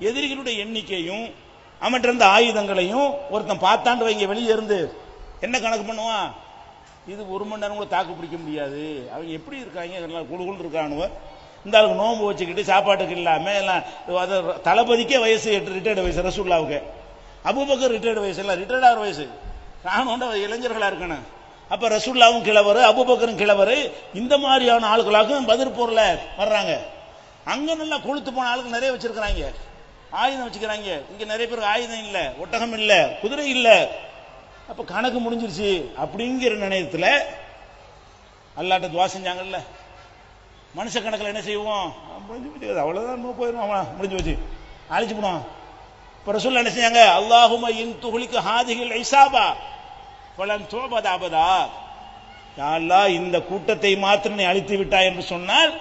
எதிரிகளுடைய எண்ணிக்கையும் அவன்கிட்ட இருந்த ஆயுதங்களையும் ஒருத்தன் பார்த்தாண்டு வைங்க வெளியே இருந்து என்ன கணக்கு பண்ணுவான், இது 1 மணி நேரம் கூட தாக்கு பிடிக்க முடியாது, அவங்க எப்படி இருக்காங்க குழுகுன்னு இருக்கானுவ, இந்த ஆளுக்கு நோம்பு வச்சுக்கிட்டு சாப்பாட்டுக்கு இல்லாம எல்லாம். தளபதிக்கே வயசு 8 ரிட்டையர்டு வயசு, ரசூலுல்லாவுக்கு. அபூபக்கர் ரிட்டையர்டு வயசு எல்லாம் ரிட்டையர்ட் ஆகிற வயசு, நானும் இளைஞர்களா இருக்கணும். அப்ப ரசூலுல்லாவும் கிழவர், அபூபக்கரும் கிழவர். இந்த மாதிரியான ஆளுகளாக பதிர் போர்ல வர்றாங்க. அங்க நல்லா கொளுத்து போன ஆளுக்கு நிறைய வச்சிருக்கிறாங்க, ஆயுதம் வச்சுக்கிறாங்க. இங்க நிறைய பேருக்கு ஆயுதம் இல்ல, ஒட்டகம் இல்ல, குதிரை இல்ல. அப்ப கணக்கு முடிஞ்சிருச்சு அப்படிங்கிற நினைத்துல அல்லாட்ட துவா செஞ்சாங்கல்ல. மனுஷ கணக்கில் என்ன செய்வோம், அவ்வளவுதான் போயிடும், முடிஞ்சு வச்சு அழிச்சு போடுவோம். இப்ப ரசூலுல்லாஹ் என்ன செஞ்சாங்க, அல்லாஹும்ம இன் துஹ்லிக ஹாதிஹில் இஸாபா ஃபலன் துஅபத அபதா. யா அல்லாஹ், இந்த கூட்டத்தை மாத்திரம் நீ அழித்து விட்டாய் என்று சொன்னால்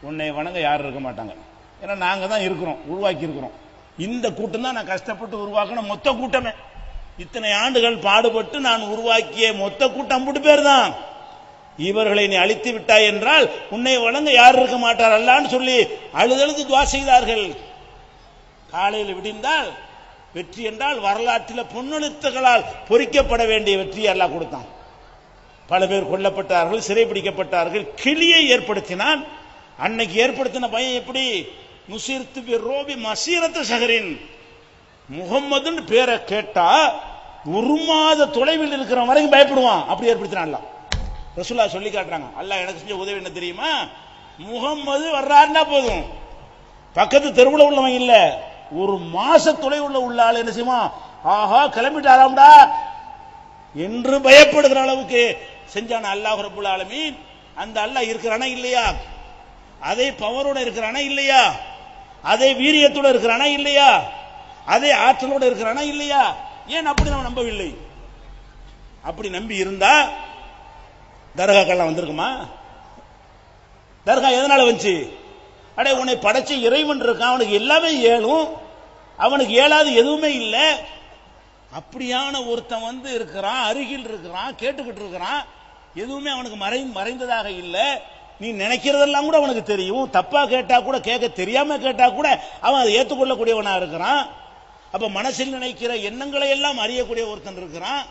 உன்னை வணங்க யாரும் இருக்க மாட்டாங்க. ஏன்னா நாங்க தான் இருக்கிறோம், உருவாக்கி இருக்கிறோம். இந்த கூட்டம் தான் நான் கஷ்டப்பட்டு உருவாக்கின மொத்த கூட்டமே. இத்தனை ஆண்டுகள் பாடுபட்டு நான் உருவாக்கிய மொத்த கூட்டம் 50 பேர் தான். இவர்களை நீ அழித்து விட்டாய் என்றால் உன்னை வணங்க யாரும் இருக்க மாட்டார் அல்லான்னு சொல்லி அழுதழுது துவா செய்தார்கள். காலையில் விடிந்தால் வெற்றி என்றால் வரலாற்றில் பொன்னெழுத்துகளால் பொறிக்கப்பட வேண்டிய வெற்றியை அல்லாஹ் கொடுத்தான். பல பேர் கொல்லப்பட்டார்கள், சிறைபிடிக்கப்பட்டார்கள், கிளியை ஏற்படுத்தினான். அன்னைக்கு ஏற்படுத்தின பயம் எப்படி, நுசிர்த்து பிர்ரோபி மசீரத்து ஷஹரின், முகம்மதுன்னு பேரை கேட்டா 1 மாத தொலைவில் இருக்கிற வரைக்கும் பயப்படுவான். அப்படி ஏற்படுத்தினான் அல்லாஹ். ரசூலுல்லாஹ் சொல்லி காட்டுறாங்க, அல்லாஹ் எனக்கு செஞ்ச உதவி என்ன தெரியுமா, முகம்மது வர்றாருன்னா போதும், பக்கத்து தெருவுல உள்ளவங்க இல்ல, 1 மாச தொலைவுள்ள உள்ள ஆள் என்ன செய்யுமா, ஆஹா கிளம்பிட்டாராம்டா என்று பயப்படுகிற அளவுக்கு செஞ்சான அல்லாஹ் ரப்புல் ஆலமீன். அந்த அல்லாஹ் இருக்கிறானா இல்லையா, அதே பவரோட இருக்கிறானா இல்லையா, அதே வீரியத்தோட இருக்கிறானா இல்லையா, அதே ஆற்றலோட இருக்கிறானா இல்லையா? ஏன் அப்படி நம்ம நம்பவில்லை? அப்படி நம்பி இருந்தா தர்காக்கெல்லாம் வந்திருக்குமா? தர்கா எதனால வந்துச்சு? அடே, உன்னை படைச்ச இறைவன் இருக்கான், அவனுக்கு எல்லாமே ஏழும், அவனுக்கு ஏழாது எதுவுமே இல்லை. அப்படியான ஒருத்தன் இருக்கிறான், அருகில் இருக்கிறான், கேட்டுக்கிட்டு இருக்கிறான், எதுவுமே அவனுக்கு மறைந்ததாக இல்லை. நீ நினைக்கிறதெல்லாம் கூட அவனுக்கு தெரியும். தப்பா கேட்டா கூட, கேட்க தெரியாம கேட்டா கூட அவன் அதை ஏற்றுக்கொள்ளக்கூடியவனா இருக்கிறான். அப்ப மனசில் நினைக்கிற எண்ணங்களை எல்லாம் அறியக்கூடிய ஒருத்தன் இருக்கிறான்.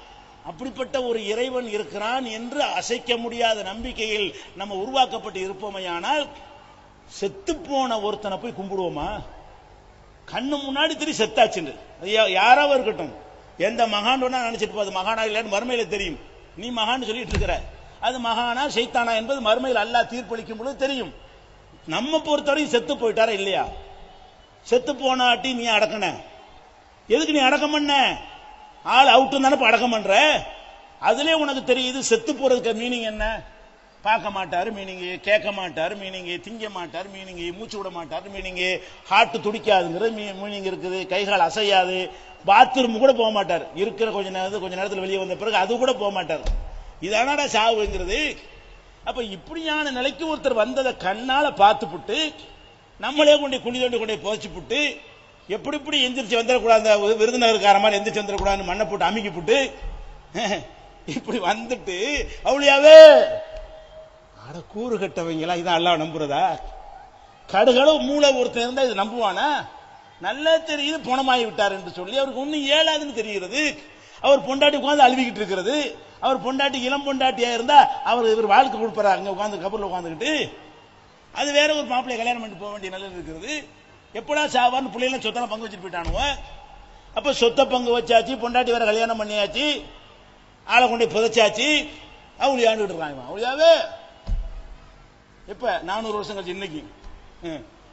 அப்படிப்பட்ட ஒரு இறைவன் இருக்கிறான் என்று அசைக்க முடியாத நம்பிக்கையில் நம்ம உருவாக்கப்பட்டு இருப்போமையானால் செத்து போன ஒருத்தனை போய் கும்பிடுவோமா? கண்ணு முன்னாடி தெரியும் செத்தாச்சு, யாராவது இருக்கட்டும், எந்த மகான் நினைச்சிட்டு போது, மகானா இல்லைன்னு மறுமையில தெரியும். நீ மகான்னு சொல்லிட்டு இருக்கிற, அது மகானா சைத்தானா என்பது மறுமையில் அல்லாஹ் தீர்ப்பளிக்கும் பொழுது தெரியும். நம்ம பொறுத்தவரையும் செத்து போயிட்டாரா இல்லையா? செத்து போனாட்டி நீ அடக்கண, எதுக்கு நீ அடக்கம் பண்ண? ஆள் அவுட்டு தானே அடக்கம் பண்ற. அதுல உனக்கு தெரியுது செத்து போறதுக்கு மீனிங் என்ன. பார்க்க மாட்டாரு மீனிங், கேட்க மாட்டாரு மீனிங், திங்க மாட்டாரு மீனிங், மூச்சு விட மாட்டாரு மீனிங், ஹார்ட் துடிக்காதுங்கிற மீனிங் இருக்குது, கைகால் அசையாது, பாத்ரூம் கூட போக மாட்டார், இருக்கிற கொஞ்ச நேரத்தில் வெளியே வந்த பிறகு அது கூட போக மாட்டார். இதானடா சாவுங்கிறது. அப்ப இப்படியான நிலைக்கு ஒருத்தர் வந்ததை கண்ணால பார்த்துப்புட்டு நம்மளே கொண்டு குழி தோண்டி கொண்டே புதைச்சு புட்டு எப்படி எந்திரிச்சு வந்துடக்கூடாது, விருதுநகருக்கார மாதிரி எந்திரிச்சு வந்துடக்கூடாதுன்னு மண்ணை போட்டு அமுக்கி புட்டு இப்படி வந்துட்டு அவளியாவே அட கூறு கட்டவங்களா, இதான் அல்லாஹ் நம்புறதா? கடுகளவு மூளை ஒருத்தர் இருந்தா இது நம்புவானா? நல்லா தெரியுது பணமாகி விட்டார் என்று சொல்லி அவருக்கு ஒன்னும் ஏழாதுன்னு தெரிகிறது. அவர் பொண்டாட்டி உட்காந்து அழுவிக்கிட்டு இருக்கிறது. அவர் பொண்டாட்டி இளம் பொண்டாட்டியா இருந்தா அவர் இவர் வாழ்க்கை கொடுப்பாரு அங்க உட்காந்து கபூர்ல உட்காந்துக்கிட்டு. அது வேற ஒரு மாப்பிள்ளைய கல்யாணம் பண்ணிட்டு போக வேண்டிய நிலை இருக்கிறது. எப்படா சாவான்னு பிள்ளைலாம் சொத்தெல்லாம் பங்கு வச்சுட்டு போயிட்டானுவ. அப்ப சொத்தை பங்கு வச்சாச்சு, பொண்டாட்டி வேற கல்யாணம் பண்ணியாச்சு, ஆளை கொண்டு புதைச்சாச்சு, அவளி ஆண்டுகிட்டு இருக்காங்க. அவளியாவே இப்ப 400 வருஷம் கழிச்சு இன்னைக்கு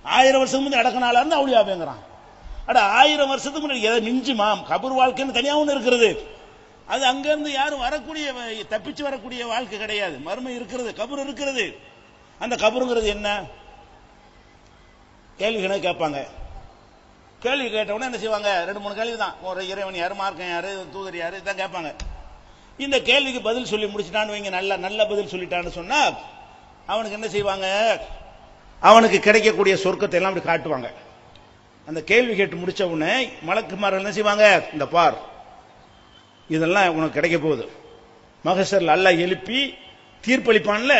1000 வருஷத்துக்கு முன்னாடி அடக்கினால இருந்து அவளியாவேங்கிறான். அட 1000 வருஷத்துக்கு முன்னாடி எதை மிஞ்சுமா? கபூர் வாழ்க்கைன்னு தனியா ஒண்ணு இருக்கிறது. அது அங்க இருந்து யாரும் வரக்கூடிய தப்பிச்சு வரக்கூடிய வாழ்க்கை கிடையாது. மர்மம் இருக்கிறது, கபூர் இருக்கிறது. அந்த கபூருங்கிறது என்ன? கேள்விகளை கேட்பாங்க. கேள்வி கேட்டவுடனே என்ன செய்வாங்க? 2-3 கேள்வி தான். ஒரு இறைவன் யாரு, மார்க்கம் யாரு, தூதர் யாரு, இதான் கேட்பாங்க. இந்த கேள்விக்கு பதில் சொல்லி முடிச்சுட்டான்னு வைங்க, நல்ல பதில் சொல்லிட்டான்னு சொன்னா அவனுக்கு என்ன செய்வாங்க? அவனுக்கு கிடைக்கக்கூடிய சொர்க்கத்தை எல்லாம் அப்படி காட்டுவாங்க. அந்த கேள்வி கேட்டு முடிச்ச உடனே மலக்குமார்கள் என்ன செய்வாங்க? இந்த பார், இதெல்லாம் உனக்கு கிடைக்க போகுது. மகசர்ல அல்லாஹ் எழுப்பி தீர்ப்பளிப்பான்ல,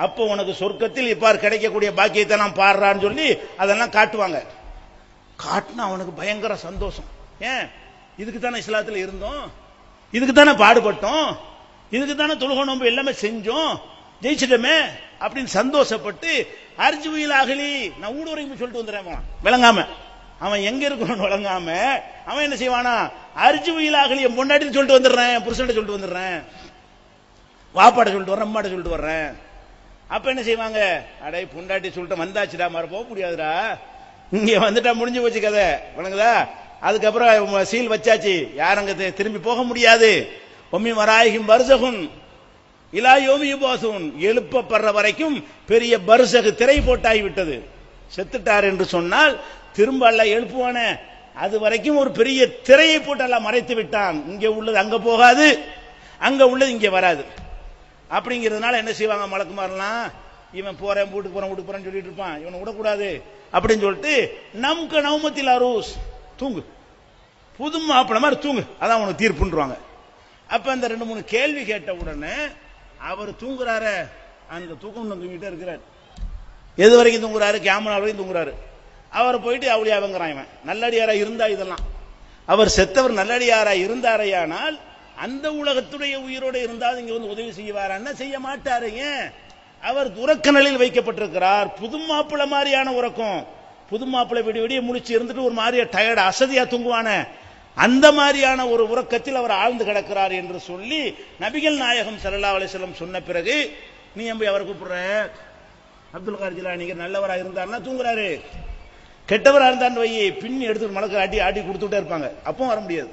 அப்போ உனக்கு சொர்க்கத்தில் இப்பார் கிடைக்கக்கூடிய பாக்கியத்தை எல்லாம் பாடுறான்னு சொல்லி அதெல்லாம் காட்டுவாங்க. காட்டினா அவனுக்கு பயங்கர சந்தோஷம். ஏன்? இதுக்கு தானே இஸ்லாத்தில் இருந்தோம், இதுக்கு தானே பாடுபட்டோம், இதுக்கு தானே தொழுகை நோன்பு எல்லாமே செஞ்சோம், ஜெயிச்சிட்டமே அப்படின்னு சந்தோஷப்பட்டு அர்ஜுவில் அகலி நான் ஊடு வரைக்கும் சொல்லிட்டு வந்துடுறேன். விளங்காம அவன் எங்க இருக்கிறவன் விளங்காம அவன் என்ன செய்வானா, அர்ஜுவில் அகலி என் பொண்டாட்டி சொல்லிட்டு வந்துடுறேன், புருஷன் சொல்லிட்டு வந்துடுறேன், வாப்பாட்ட சொல்லிட்டு வர்றேன், அம்மாட்ட சொல்லிட்டு வர்றேன். அப்ப என்ன செய்வாங்க, அடே பொண்டாட்டி சொல்லிட்டு வந்தாச்சுடா, மற போக முடியாதுடா, இங்க வந்துட்டா முடிஞ்சு போச்சு கதை, வணங்குதா. அதுக்கப்புறம் சீல் வச்சாச்சு, யாரங்க திரும்பி போக முடியாது. ஒம்மி வராயிகும் பர்சகுன் இலா யோமி யுபாசுன், எழுப்பப்படுற வரைக்கும் பெரிய பர்சகு திரை போட்டாகி விட்டது. செத்துட்டார் என்று சொன்னால் திரும்ப அல்ல எழுப்புவானே, அது வரைக்கும் ஒரு பெரிய திரையை போட்டு அல்ல மறைத்து விட்டான். இங்க உள்ளது அங்க போகாது, அங்க உள்ளது இங்க வராது. அப்படிங்கிறதுனால என்ன செய்வாங்க மலக்குமாரெல்லாம், இவன் போறேன் வீட்டுக்கு போறேன் வீட்டுக்கு போறேன்னு சொல்லிட்டு இருப்பான், இவனை விடக்கூடாது அப்படின்னு சொல்லிட்டு நமக்கு நவமத்தில் அரூஸ் தூங்கு, புது மாப்பிள மாதிரி தூங்கு, அதான் உனக்கு தீர்ப்புன்றாங்க. அப்ப அந்த 2-3 கேள்வி கேட்ட உடனே அவர் தூங்குறாரு, அந்த தூக்கம் தூங்கிட்டே இருக்கிறார். எது வரைக்கும் தூங்குறாரு, கியாமத் வரைக்கும் தூங்குறாரு. அவரை போயிட்டு அவுளியாவங்கிறான். இவன் நல்லடியாரா இருந்தா இதெல்லாம், அவர் செத்தவர் நல்லடியாரா இருந்தாரையானால் அந்த உலகத்துடைய உயிரோடு இருந்தால் இங்க வந்து உதவி செய்வாரான்னா செய்ய மாட்டாரு. ஏன்? அவர் உறக்க நிலையில் வைக்கப்பட்டிருக்கிறார். புது மாப்பிள மாதிரியான உறக்கம், புது மாப்பிளை விடிய விடிய முடிச்சு இருந்துட்டு ஒரு மாதிரியா டயர்டு அசதியா தூங்குவான, அந்த மாதிரியான ஒரு உறக்கத்தில் அவர் ஆழ்ந்து கிடக்கிறார் என்று சொல்லி நபிகள் நாயகம் ஸல்லல்லாஹு அலைஹி வஸல்லம் சொன்ன பிறகு நீ போய் அவர் கூப்பிடுற, அப்துல் காதர் ஜிலானி நல்லவரா இருந்தாருன்னா தூங்குறாரு, கெட்டவரா இருந்தான்னு வை பின்னி எடுத்து மலக்கு ஆட்டி ஆட்டி கொடுத்துட்டே இருப்பாங்க, அப்பவும் வர முடியாது.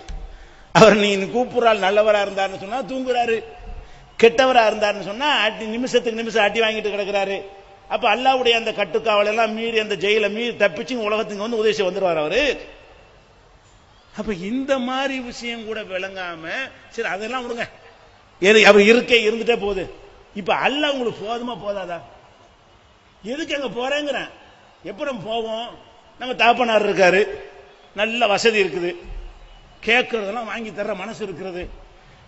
அவர் நீ கூப்பிடுறாள் நல்லவரா இருந்தாருன்னு சொன்னா தூங்குறாரு, கெட்டவரா இருந்தாருன்னு சொன்னா நிமிஷத்துக்கு நிமிஷம் அடி வாங்கிட்டு கிடக்கிறாரு. அப்ப அல்லாஹ்வுடைய அந்த கட்டுக்காவல் எல்லாம் மீறி அந்த ஜெயில மீறி தப்பிச்சு உலகத்துக்கு வந்து உதவி வந்துருவார் அவரு. அப்ப இந்த மாதிரி விஷயம் கூட விளங்காம சரி அதெல்லாம் விடுங்க, அவர் இருக்கே இருந்துட்டே போகுது. இப்ப அல்லாஹ் உங்களுக்கு போதுமா போதாதா? எதுக்கு அங்க போறேங்கிறேன். எப்பறம் போவோம்? நம்ம தாப்பனார் இருக்காரு, நல்ல வசதி இருக்குது, கேட்கறதெல்லாம் வாங்கி தர்ற மனசு இருக்கிறது,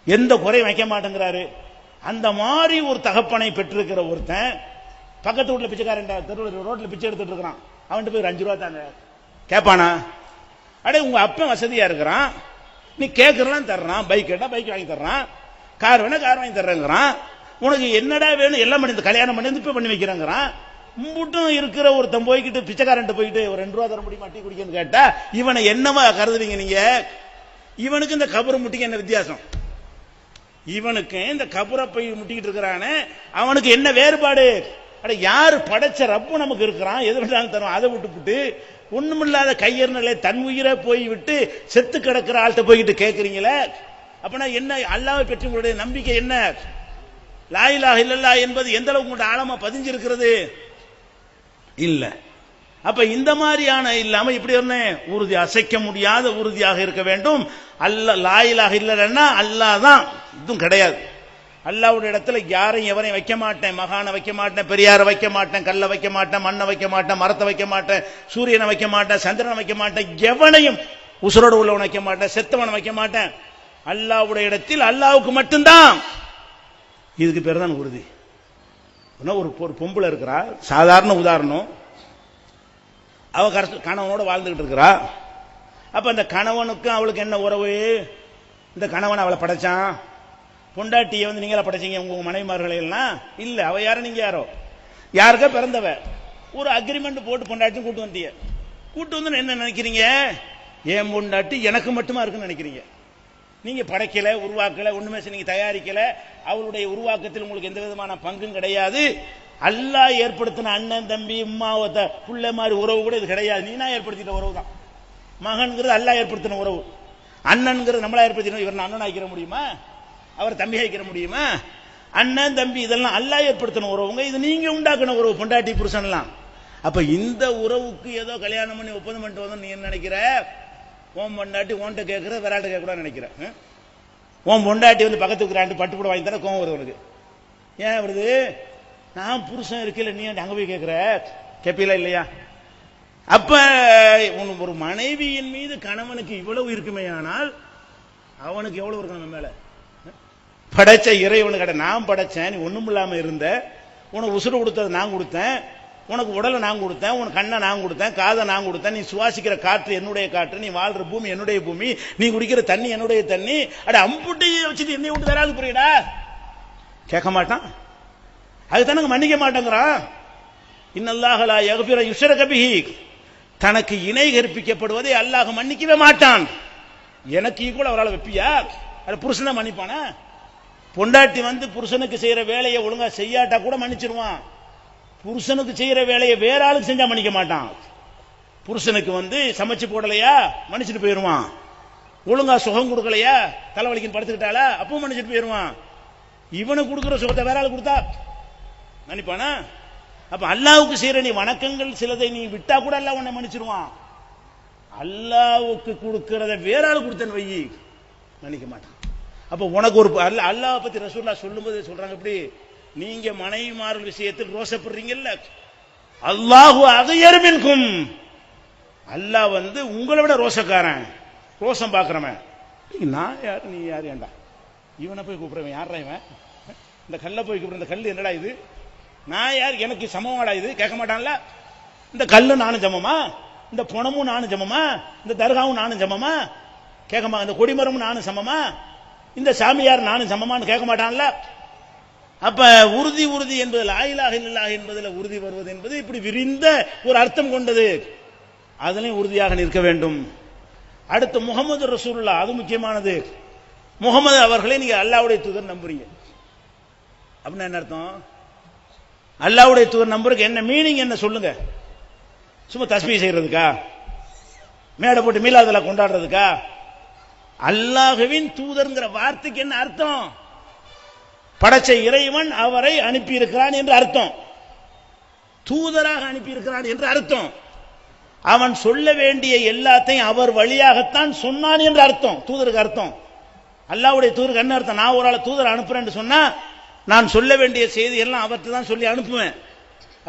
எந்த குறையும் வைக்க மாட்டேங்கிறாரு. அந்த மாதிரி ஒரு தகப்பனை பெற்றிருக்கிற ஒருத்தன் பக்கத்து வீட்டுல பிச்சைக்காரன் தெருவில் ரோட்ல பிச்சை எடுத்துட்டு இருக்கிறான், அவன்கிட்ட போய் 5 ரூபா தாங்க கேட்பானா? அடே உங்க அப்பன் வசதியா இருக்கிறான், நீ கேட்கறலாம் தர்றான், பைக் கேட்டா பைக் வாங்கி தர்றான், கார் வேணா கார் வாங்கி தர்றேங்கிறான், உனக்கு என்னடா வேணும் எல்லாம் பண்ணி கல்யாணம் பண்ணி இப்ப பண்ணி வைக்கிறேங்கிறான். மும்புட்டும் இருக்கிற ஒருத்தன் போய்கிட்டு பிச்சைக்காரன் போயிட்டு ஒரு 2 ரூபா தர முடியுமா டீ குடிக்கன்னு கேட்டா இவனை என்னமா கருதுவீங்க நீங்க? இவனுக்கு இந்த கபரை முட்டிக்கு என்ன வித்தியாசம்? இவனுக்கு இந்த கபரை போய் முட்டிக்கிட்டு இருக்கிறானே அவனுக்கு என்ன வேறுபாடு? அட யாரு படைச்ச ரப்பு நமக்கு இருக்கிறான், எது வேணாலும் தரும், அதை விட்டுப்புட்டு ஒண்ணுமில்லாத கையர்நிலை தன் உயிரை போய் விட்டு செத்து கிடக்கிற ஆள்கிட்ட போய்கிட்டு கேட்கறீங்களே, அப்பனா என்ன? அல்லாஹ்வை பற்றி உங்களுடைய நம்பிக்கை என்ன? லா இலாஹ இல்லல்லாஹ் என்பது எந்த அளவுக்கு உங்களுடைய ஆழமா பதிஞ்சிருக்கிறது? இல்ல. அப்ப இந்த மாதிரியான இல்லாம இப்படி உறுதி அசைக்க முடியாத உறுதியாக இருக்க வேண்டும். அல்லாஹ் லா இலாஹ இல்லன்னா அல்லாஹ் தான், இதுவும் கிடையாது. அல்லாஹ்வுடைய இடத்துல யாரையும் எவரையும் வைக்க மாட்டேன், மகானை வைக்க மாட்டேன், பெரியாரை வைக்க மாட்டேன், கல்லை வைக்க மாட்டேன், மண்ணை வைக்க மாட்டேன், மரத்தை வைக்க மாட்டேன், சூரியனை வைக்க மாட்டேன், சந்திரனை வைக்க மாட்டேன், எவனையும் உசுரோடு உள்ளவனை வைக்க மாட்டேன், செத்தவனை வைக்க மாட்டேன். அல்லாஹ்வுடைய இடத்தில் அல்லாஹ்வுக்கு மட்டும்தான். இதுக்கு பேர் தான் உறுதி. ஒரு பொம்பளை இருக்கிறா, சாதாரண உதாரணம், அவ கணவனோட வாழ்ந்துகிட்டு இருக்கிறா. அப்ப அந்த கணவனுக்கும் அவளுக்கு என்ன உறவு? இந்த கணவன் அவளை படைச்சான், பொண்டாட்டியை நீங்களா படைச்சீங்க உங்க மனைவிமார்களை எல்லாம் இல்ல, அவ யார நீங்க யாரோ யாருக்கா பிறந்தவ, ஒரு அக்ரிமெண்ட் போட்டு பொண்டாட்டி கூட்டு வந்தீங்க. கூட்டு வந்து என்ன நினைக்கிறீங்க? ஏன் பொண்டாட்டி எனக்கு மட்டுமா இருக்குன்னு நினைக்கிறீங்க. நீங்க படைக்கல, உருவாக்கல, ஒண்ணுமே நீங்க தயாரிக்கல, அவளுடைய உருவாக்கத்தில் உங்களுக்கு எந்த விதமான பங்கும் கிடையாது. அல்லாஹ் ஏற்படுத்தின அண்ணன் தம்பி உம்மாவத்த புள்ள மாதிரி உறவு கூட இது கிடையாது, நீனா ஏற்படுத்திட்ட உறவு தான். மகன்கிறது அல்லாஹ் ஏற்படுத்தின உறவு, அண்ணன்கிறது நம்மளா ஏற்படுத்தின. இவர் அண்ணன் ஆக்கிற முடியுமா? அவர் தம்பி ஆக்கிற முடியுமா? அண்ணன் தம்பி இதெல்லாம் அல்லாஹ் ஏற்படுத்தின உறவுங்க, இது நீங்க உண்டாக்குன உறவு, பொண்டாட்டி புருஷன் எல்லாம். அப்ப இந்த உறவுக்கு ஏதோ கல்யாணம் பண்ணி ஒப்பந்தம் பண்ணிட்டு வந்தோம் நீ என்ன நினைக்கிற? ஓம் பொண்டாட்டி ஓன்ட்ட கேட்கற விராட்ட கேட்க கூட நினைக்கிற. ஓம் பொண்டாட்டி பக்கத்து இருக்கிறாண்டு பட்டு கூட வாங்கி தர கோவம் வருது உனக்கு. ஏன் வருது? நான் புருஷன் இருக்கல, நீ அங்க போய் கேட்கிற, கேப்பீல இல்லையா? அப்ப ஒரு மனைவியின் மீது கணவனுக்கு இவ்வளவு இருக்குமே, ஆனால் அவனுக்கு எவ்வளவு இருக்கும் நம்ம மேல? படைச்ச இறைவனு கடை, நான் படைச்சேன், நீ ஒண்ணும் இல்லாம இருந்த, உனக்கு உசுறு கொடுத்தது நான் கொடுத்தேன், உனக்கு உடலை நான் கொடுத்தேன், உனக்கு கண்ணை நான் கொடுத்தேன், காதை நான் கொடுத்தேன், நீ சுவாசிக்கிற காற்று என்னுடைய காற்று, நீ வாழ்ற பூமி என்னுடைய பூமி, நீ குடிக்கிற தண்ணி என்னுடைய தண்ணி, அட அம்புட்டி வச்சுட்டு என்னை விட்டு வராது புரியுடா? கேட்க மாட்டான். அதுதானங்க மன்னிக்க மாட்டேங்கிறான். இன்னல்லாஹ் லா யக்ஃபிரு யுஷ்ரக பிஹி, தனக்கு இணை கற்பிக்கப்படுவதை அல்லாஹ் மன்னிக்கவே மாட்டான். எனக்கு ஈக்குவல் அவரால் வைப்பியா? அது புருஷனை மன்னிப்பானா? பொண்டாட்டி புருஷனுக்கு செய்யற வேலையை ஒழுங்கா செய்யாட்டா கூட மன்னிச்சிருவான். புருஷனுக்கு செய்யற வேலையை வேற ஆளுக்கு செஞ்சா மன்னிக்க மாட்டான். புருஷனுக்கு சமைச்சு போடலையா மன்னிச்சுட்டு போயிருவான். ஒழுங்கா சுகம் கொடுக்கலையா, தலைவலிக்கு படுத்துக்கிட்டாளா, அப்பவும் மன்னிச்சுட்டு போயிருவான். இவனுக்கு கொடுக்குற சுகத்தை வேற ஆளு கொடுத்தா மன்னிப்பானா? அப்ப அல்லாவுக்கு செய்யற நீ வணக்கங்கள் சிலதை நீ விட்டா கூட அல்லாஹ் உன்னை மன்னிச்சிருவான். அல்லாவுக்கு கொடுக்கறத வேற ஆளு கொடுத்தேன்னு வையி மன்னிக்க மாட்டான். அப்ப உனக்கு ஒரு அல்லாஹ் பத்தி ரசூலுல்லாஹ் சொல்லும்போது சொல்றாங்க, இப்படி நீங்க மனைவிமார்கள் விஷயத்தில் ரோசப்படுறீங்கல்ல, அல்லாஹு அகயர் மின்கும், அல்லாஹ் உங்களை விட ரோசக்காரன், ரோசம் பாக்குறவன். நான் யாரு நீ யாரு? ஏண்டா இவனை போய் கூப்பிடுறவன் யாரா இவன்? இந்த கல்லை போய் கூப்பிடுற, இந்த கல் என்னடா இது? நான் யார்? எனக்கு சமமாடா இது? கேட்க மாட்டான்ல. இந்த கல்லு நானும் சமமா? இந்த புணமும் நானும் சமமா? இந்த தர்காவும் நானும் சமமா? கேட்கமா? இந்த கொடிமரமும் நானும் சமமா? இந்த சாமியார் நானும் சமமான்னு கேட்க மாட்டான்ல. அப்ப உறுதி உறுதி என்பது லா இலாஹ இல்லல்லாஹ் என்பதில் உறுதி வருவது என்பது இப்படி விரிந்த ஒரு அர்த்தம் கொண்டது. அதிலையும் உறுதியாக நிற்க வேண்டும். அடுத்து முகமது ரசூலுல்லாஹ், அது முக்கியமானது. முகமது அவர்களை நீங்க அல்லாஹ்வுடைய தூதர் நம்புறீங்க அப்படின்னா என்ன அர்த்தம்? அல்லாஹ்வுடைய தூதர் நம்புறதுக்கு என்ன மீனிங் என்ன சொல்லுங்க? சும்மா தஸ்பீஹ் செய்யறதுக்கா? மேடை போட்டு மீலாதுல கொண்டாடுறதுக்கா? அல்லாஹ்வின் தூதர்ங்கிற வார்த்தைக்கு என்ன அர்த்தம்? படைச்ச இறைவன் அவரை அனுப்பி இருக்கிறான் என்று அர்த்தம். தூதராக அனுப்பி இருக்கிறான் என்று அர்த்தம். அவன் சொல்ல வேண்டிய எல்லாத்தையும் அவர் வழியாகத்தான் சொன்னான் என்று அர்த்தம். தூதருக்கு அர்த்தம். அல்லாஹ்வுடைய தூதருக்கு என்ன அர்த்தம்? நான் ஒரு ஆளை தூதர் அனுப்புறேன்னு சொன்னா நான் சொல்ல வேண்டிய செய்தி எல்லாம் அவர்கிட்ட தான் சொல்லி அனுப்புவேன்.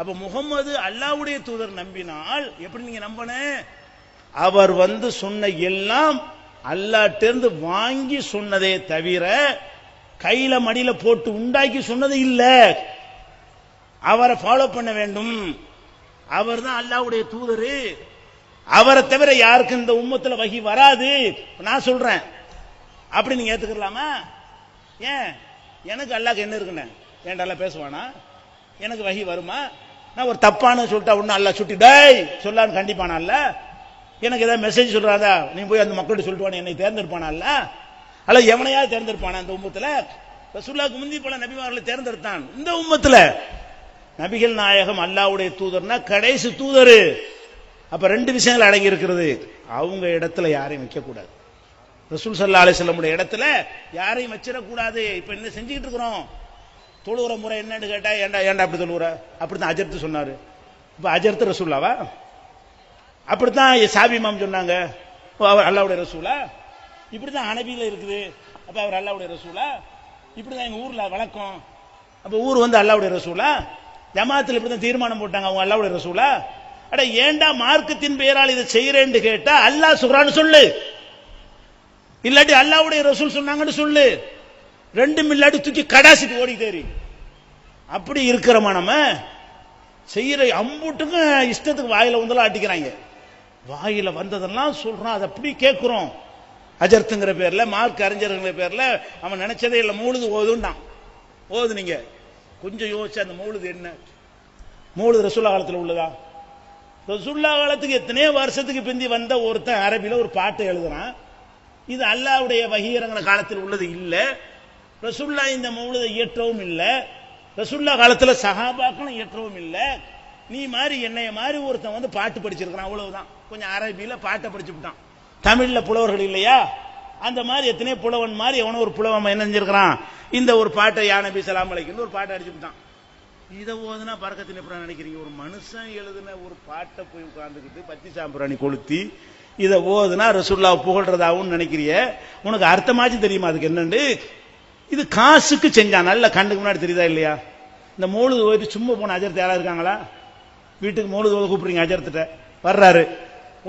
அப்ப முகமது அல்லாஹ்வுடைய தூதர் நம்பினால் எப்படி நீங்க நம்பணும்? அவர் சொன்ன எல்லாம் அல்லாஹ்ட்டேருந்து வாங்கி சொன்னதே தவிர கையில மடியில போட்டு உண்டாக்கி சொன்னது இல்ல. அவரை ஃபாலோ பண்ண வேண்டும். அவர் தான் அல்லாஹ்வுடைய தூதர். அவரை தவிர யாருக்கு இந்த உம்மத்துல வஹி வராது நான் சொல்றேன். அப்படி நீங்க ஏத்துக்கலாமா? ஏன்? எனக்கு அல்லாஹ்க்கு என்ன இருக்குன்னு ஏன்டா பேசுவானா? எனக்கு வஹி வருமா? நான் ஒரு தப்பான சொல்லிட்டா ஒண்ணு அல்லாஹ் சுட்டி டேய் சொல்லான்னு கண்டிப்பானா? அல்ல எனக்கு ஏதாவது மெசேஜ் சொல்றாதா நீ போய் அந்த மக்கள்கிட்ட சொல்லிட்டு என்னை தேர்ந்தெடுப்பானா? அல்ல எவனையாவது தேர்ந்தெடுப்பானா? இந்த உம்மத்துல ரசூலுல்லாஹ்க்கு முந்தி பல நபிமார்களை தேர்ந்தெடுத்தான். இந்த உம்மத்துல நபிகள் நாயகம் அல்லாஹ்வுடைய தூதர்னா கடைசி தூதர். அப்ப ரெண்டு விஷயங்கள் அடங்கி இருக்கிறது. அவங்க இடத்துல யாரையும் வைக்க கூடாது. ரசூல் ஸல்லல்லாஹு அலைஹி வஸல்லம் இடத்துல யாரையும் வச்சிடக்கூடாது. இப்ப என்ன செஞ்சுக்கிட்டு இருக்கிறோம்? தொழுகிற முறை என்னன்னு கேட்டா ஏண்டா ஏண்டா அப்படி தொழுகிற? அப்படித்தான் அஜர்த்து சொன்னாரு. இப்ப அஜர்த்து ரசூல்லாவா? அப்படித்தான் சாபி இமாம் சொன்னாங்க. அவர் அல்லாஹ்வுடைய ரசூலா? இப்படித்தான் ஹனபியில இருக்குது. அப்ப அவர் அல்லாஹ்வுடைய ரசூலா? இப்படிதான் எங்க ஊர்ல வழக்கம். அப்ப ஊர் அல்லாஹ்வுடைய ரசூலா? ஜமாத்தில் இப்படிதான் தீர்மானம் போட்டாங்க, அவங்க அல்லாஹ்வுடைய ரசூலா? அட ஏண்டா மார்க்கத்தின் பெயரால் இதை செய்யறேன்னு கேட்டா அல்லாஹ் சொல்றான்னு சொல்லு, இல்லாட்டி அல்லாஹ்வுடைய ரசூல் சொன்னாங்கன்னு சொல்லு. ரெண்டும் இல்லாட்டி தூக்கி கடாசிட்டு ஓடி தேறி. அப்படி இருக்கிறோமா நம்ம? செய்யற அம்புட்டுக்கும் இஷ்டத்துக்கு வாயில ஆட்டிக்கிறாங்க. வாயில வந்ததெல்லாம் சொல்றான், அதை அப்படி கேட்கிறோம். அஜர்த்துங்கிற பேர்ல, மார்க் அறிஞர்ங்கிற பேர்ல அவன் நினைச்சதே இல்லை. மௌலுது ஓதுண்டான். ஓது நீங்க கொஞ்சம் யோசிச்சு அந்த மௌலுது என்ன? மௌலுது ரசூலுல்லாஹ் காலத்தில் உள்ளதா? ரசூலுல்லாஹ் காலத்துக்கு எத்தனையோ வருஷத்துக்கு பிந்தி வந்த ஒருத்தன் அரபியில ஒரு பாட்டு எழுதுறான். இது அல்லாஹ்வுடைய வஹி இறங்கின காலத்தில் உள்ளது இல்ல. ரசூலுல்லாஹ் இந்த மௌலுதை இயற்றவும் இல்ல. ரசூலுல்லாஹ் காலத்துல சஹாபாக்களும் இயற்றவும் இல்ல. நீ மாதிரி என்னைய மாதிரி ஒருத்தன் பாட்டு படிச்சிருக்கான், அவ்வளவுதான். கொஞ்சம் அரபியில பாட்டை படிச்சு விட்டான். தமிழ்ல புலவர்கள் இல்லையா? அந்த மாதிரி எத்தனையோ புலவன் மாதிரி எவனோ ஒரு புலவன் என்ன செஞ்சிருக்கிறான்? இந்த ஒரு பாட்டை யா நபி ஸலாம் அலைக்கும் ஒரு பாட்டை அடிச்சு விட்டான். இதை ஓதுனா பறக்கத்தின் எப்படி நினைக்கிறீங்க? ஒரு மனுஷன் எழுதுன ஒரு பாட்டை போய் உட்கார்ந்துக்கிட்டு பத்தி சாம்பிராணி கொளுத்தி இதை ஓதுனா ரசூலுல்லாஹ் புகழ்றதாவும் நினைக்கிறிய? உனக்கு அர்த்தமாச்சு தெரியுமா அதுக்கு என்னன்னு? இது காசுக்கு செஞ்சான். நல்ல கண்ணுக்கு முன்னாடி தெரியுதா இல்லையா? இந்த மௌலுது ஓதிட்டு சும்மா போன அஜர்த்து யாரா இருக்காங்களா? வீட்டுக்கு மௌலுது ஓத கூப்பிடுறீங்க, அஜர்த்திட்ட வர்றாரு,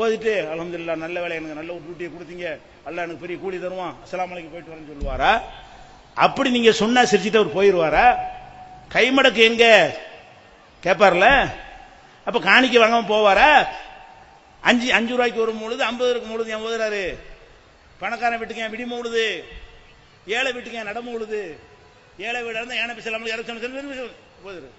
ஓதிட்டு அல்ஹம்துலில்லாஹ் நல்ல வேலை, எனக்கு நல்ல ஒரு டியூட்டியை கொடுத்தீங்க, அல்லாஹ் எனக்கு பெரிய கூலி தருவான், அஸ்ஸலாமு அலைக்கும் போயிட்டு வரேன்னு சொல்லுவாரா? அப்படி நீங்க சொன்னா சிரிச்சுட்டு அவர் போயிடுவாரா? கைமடக்கு எங்க கேட்பார்ல? அப்ப காணிக்க வாங்காம போவாரா? 5 ரூபாய்க்கு ஒரு மூழுது, 50 இருக்கு மூழுது ஏன் ஓதுறாரு? பணக்காரன் வீட்டுக்கு ஏன் விடி மூழுது? ஏழை வீட்டுக்கு ஏன் நட மூழுது? ஏழை வீடா இருந்தா ஏன பிசலாமல் போதுரு.